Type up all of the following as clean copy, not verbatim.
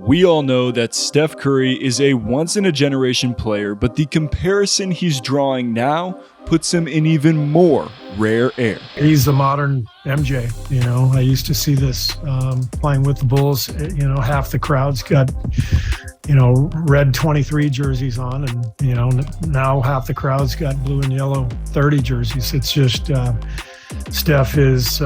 We all know that Steph Curry is a once-in-a-generation player, but the comparison he's drawing now puts him in even more rare air. He's the modern MJ. I used to see this playing with the Bulls. Half the crowd's got, red 23 jerseys on, and, now half the crowd's got blue and yellow 30 jerseys. It's just, Steph is,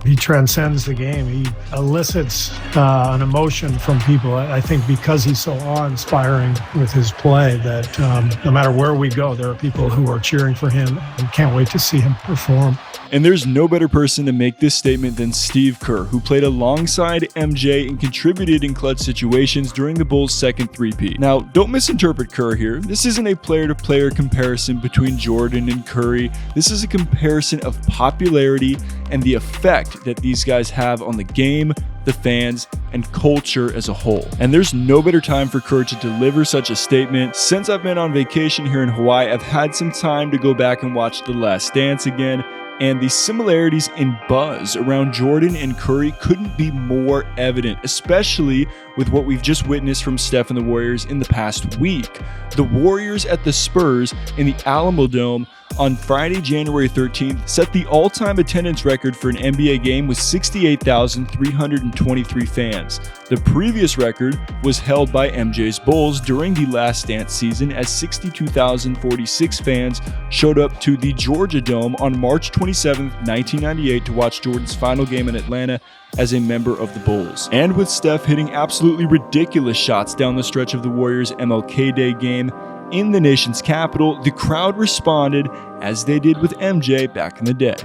he transcends the game. He elicits an emotion from people. I think because he's so awe-inspiring with his play that no matter where we go, there are people who are cheering for him and can't wait to see him perform. And there's no better person to make this statement than Steve Kerr, who played alongside MJ and contributed in clutch situations during the Bulls' second three-peat. Now, don't misinterpret Kerr here. This isn't a player-to-player comparison between Jordan and Curry. This is a comparison of popularity and the effect that these guys have on the game, the fans, and culture as a whole. And there's no better time for Kerr to deliver such a statement. Since I've been on vacation here in Hawaii, I've had some time to go back and watch The Last Dance again, and the similarities in buzz around Jordan and Curry couldn't be more evident, especially with what we've just witnessed from Steph and the Warriors in the past week. The Warriors at the Spurs in the Alamo Dome on Friday, January 13th, set the all-time attendance record for an NBA game with 68,323 fans. The previous record was held by MJ's Bulls during the Last Dance season, as 62,046 fans showed up to the Georgia Dome on March 27, 1998 to watch Jordan's final game in Atlanta as a member of the Bulls. And with Steph hitting absolutely ridiculous shots down the stretch of the Warriors' MLK Day game in the nation's capital, the crowd responded as they did with MJ back in the day.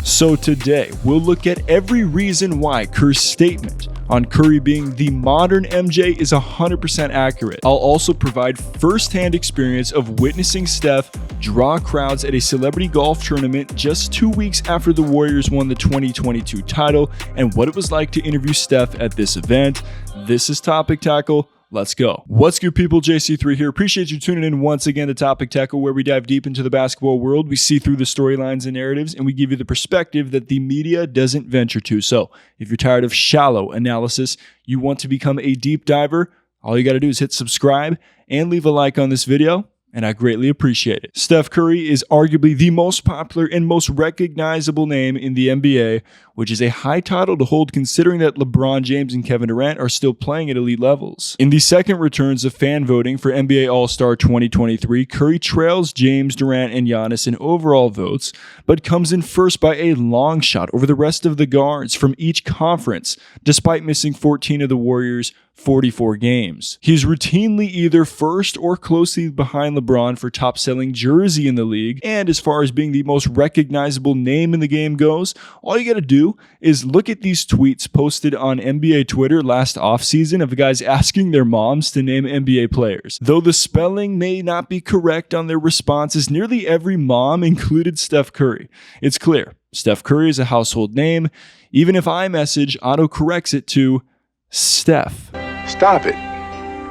So today, we'll look at every reason why Kerr's statement on Curry being the modern MJ is 100% accurate. I'll also provide first-hand experience of witnessing Steph draw crowds at a celebrity golf tournament just 2 weeks after the Warriors won the 2022 title, and what it was like to interview Steph at this event. This is Topic Tackle. Let's go. What's good, people? JC3 here. Appreciate you tuning in once again to Topic Tackle, where we dive deep into the basketball world. We see through the storylines and narratives, and we give you the perspective that the media doesn't venture to. So if you're tired of shallow analysis, you want to become a deep diver, all you got to do is hit subscribe and leave a like on this video, and I greatly appreciate it. Steph Curry is arguably the most popular and most recognizable name in the NBA, which is a high title to hold considering that LeBron James and Kevin Durant are still playing at elite levels. In the second returns of fan voting for NBA All-Star 2023, Curry trails James, Durant, and Giannis in overall votes, but comes in first by a long shot over the rest of the guards from each conference, despite missing 14 of the Warriors' 44 games. He's routinely either first or closely behind LeBron for top-selling jersey in the league, and as far as being the most recognizable name in the game goes, all you gotta do is look at these tweets posted on NBA Twitter last offseason of guys asking their moms to name NBA players. Though the spelling may not be correct on their responses, nearly every mom included Steph Curry. It's clear, Steph Curry is a household name. Even if iMessage auto-corrects it to Steph. Stop it.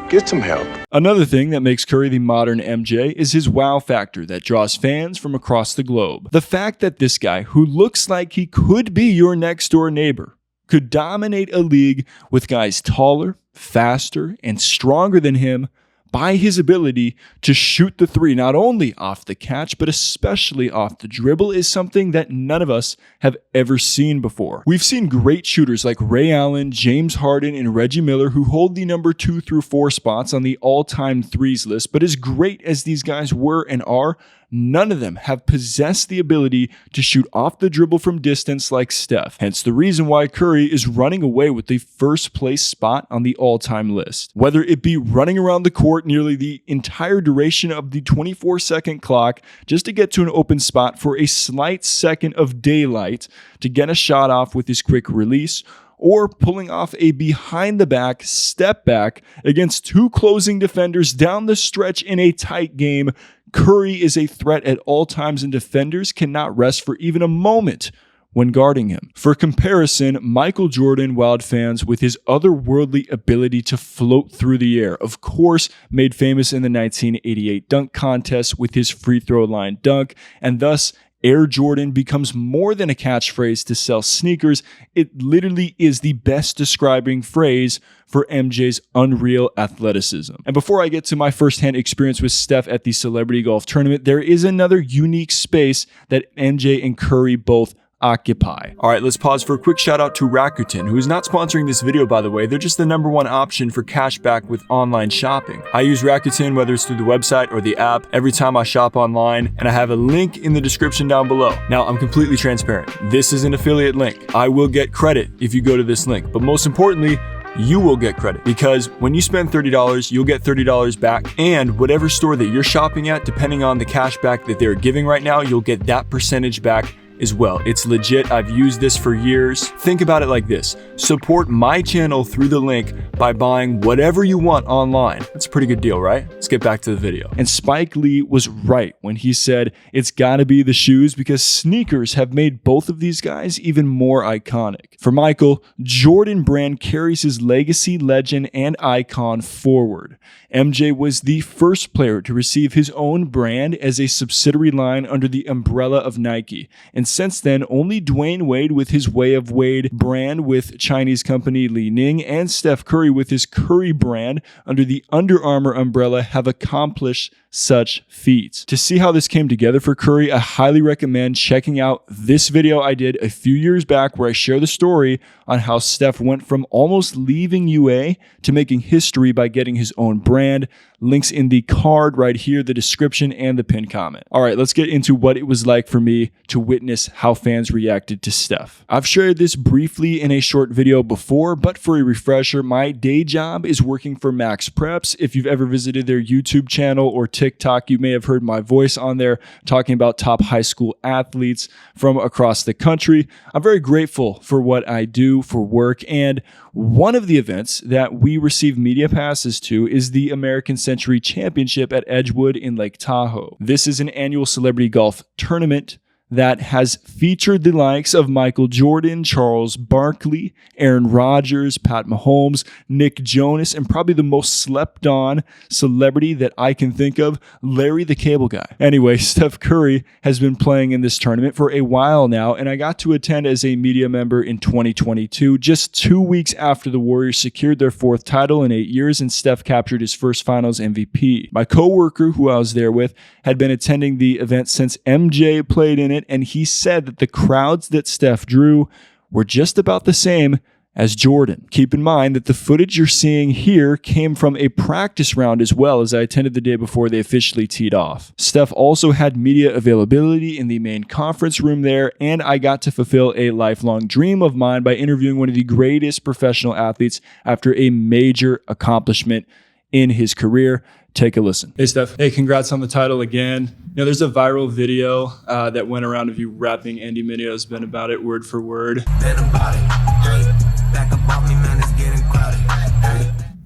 Get some help. Another thing that makes Curry the modern MJ is his wow factor that draws fans from across the globe. The fact that this guy, who looks like he could be your next door neighbor, could dominate a league with guys taller, faster, and stronger than him by his ability to shoot the three, not only off the catch, but especially off the dribble, is something that none of us have ever seen before. We've seen great shooters like Ray Allen, James Harden, and Reggie Miller who hold the number 2 through 4 spots on the all-time threes list, but as great as these guys were and are, none of them have possessed the ability to shoot off the dribble from distance like Steph. Hence the reason why Curry is running away with the first place spot on the all-time list. Whether it be running around the court nearly the entire duration of the 24-second clock just to get to an open spot for a slight second of daylight to get a shot off with his quick release, or pulling off a behind-the-back step back against 2 closing defenders down the stretch in a tight game, Curry is a threat at all times, and defenders cannot rest for even a moment when guarding him. For comparison, Michael Jordan wowed fans with his otherworldly ability to float through the air, of course made famous in the 1988 dunk contest with his free throw line dunk, and thus Air Jordan becomes more than a catchphrase to sell sneakers. It literally is the best describing phrase for MJ's unreal athleticism. And before I get to my firsthand experience with Steph at the Celebrity Golf Tournament, there is another unique space that MJ and Curry both occupy. All right, let's pause for a quick shout out to Rakuten, who is not sponsoring this video, by the way. They're just the #1 option for cashback with online shopping. I use Rakuten, whether it's through the website or the app, every time I shop online, and I have a link in the description down below. Now, I'm completely transparent. This is an affiliate link. I will get credit if you go to this link, but most importantly, you will get credit, because when you spend $30, you'll get $30 back, and whatever store that you're shopping at, depending on the cashback that they're giving right now, you'll get that percentage back as well. It's legit. I've used this for years. Think about it like this. Support my channel through the link by buying whatever you want online. That's a pretty good deal, right? Let's get back to the video. And Spike Lee was right when he said it's gotta be the shoes, because sneakers have made both of these guys even more iconic. For Michael, Jordan Brand carries his legacy, legend, and icon forward. MJ was the first player to receive his own brand as a subsidiary line under the umbrella of Nike. And since then, only Dwayne Wade with his Way of Wade brand with Chinese company Li Ning, and Steph Curry with his Curry brand under the Under Armour umbrella have accomplished such feats. To see how this came together for Curry, I highly recommend checking out this video I did a few years back where I share the story on how Steph went from almost leaving UA to making history by getting his own brand. Links in the card right here, the description, and the pinned comment. All right, let's get into what it was like for me to witness how fans reacted to Steph. I've shared this briefly in a short video before, but for a refresher, my day job is working for Max Preps. If you've ever visited their YouTube channel or TikTok, you may have heard my voice on there talking about top high school athletes from across the country. I'm very grateful for what I do for work, and one of the events that we receive media passes to is the American Century Championship at Edgewood in Lake Tahoe. This is an annual celebrity golf tournament that has featured the likes of Michael Jordan, Charles Barkley, Aaron Rodgers, Pat Mahomes, Nick Jonas, and probably the most slept on celebrity that I can think of, Larry the Cable Guy. Anyway, Steph Curry has been playing in this tournament for a while now, and I got to attend as a media member in 2022, just 2 weeks after the Warriors secured their 4th title in 8 years and Steph captured his first finals MVP. My coworker, who I was there with, had been attending the event since MJ played in it, and he said that the crowds that Steph drew were just about the same as Jordan. Keep in mind that the footage you're seeing here came from a practice round as well, as I attended the day before they officially teed off. Steph also had media availability in the main conference room there, and I got to fulfill a lifelong dream of mine by interviewing one of the greatest professional athletes after a major accomplishment in his career. Take a listen. Hey, Steph. Hey, congrats on the title again. You know, there's a viral video that went around of you rapping Andy Mineo's Been About It word for word.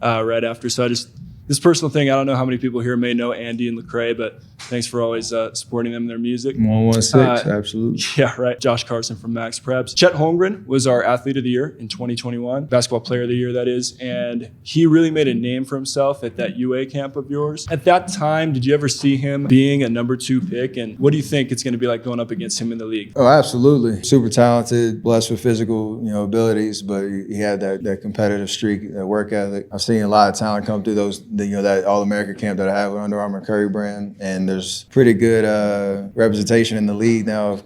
Right after. So this personal thing, I don't know how many people here may know Andy and Lecrae, but thanks for always supporting them in their music. 116, absolutely. Yeah, right. Josh Carson from Max Preps. Chet Holmgren was our Athlete of the Year in 2021, Basketball Player of the Year, that is, and he really made a name for himself at that UA camp of yours. At that time, did you ever see him being a number 2 pick, and what do you think it's going to be like going up against him in the league? Oh, absolutely. Super talented, blessed with physical, abilities, but he had that competitive streak, that work ethic. I've seen a lot of talent come through that All-America camp that I have with Under Armour Curry brand, and there's pretty good representation in the league now.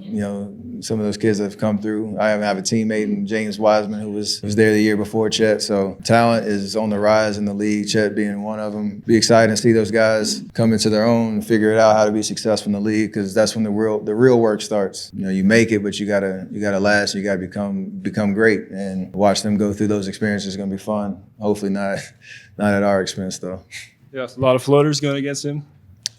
Some of those kids that have come through. I have a teammate in James Wiseman who was there the year before Chet. So talent is on the rise in the league, Chet being one of them. Be excited to see those guys come into their own and figure it out how to be successful in the league, because that's when the real work starts. You make it, but you gotta last, you gotta become great, and watch them go through those experiences is gonna be fun. Hopefully not at our expense though. Yeah, a lot of floaters going against him.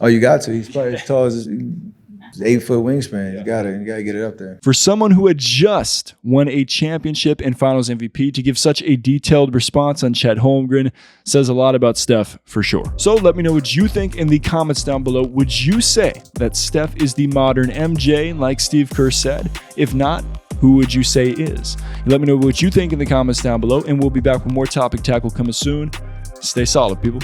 Oh, you got to. He's probably as tall as his 8-foot wingspan. You gotta get it up there. For someone who had just won a championship and finals MVP, to give such a detailed response on Chet Holmgren says a lot about Steph for sure. So let me know what you think in the comments down below. Would you say that Steph is the modern MJ, like Steve Kerr said? If not, who would you say is? Let me know what you think in the comments down below, and we'll be back with more Topic Tackle coming soon. Stay solid, people.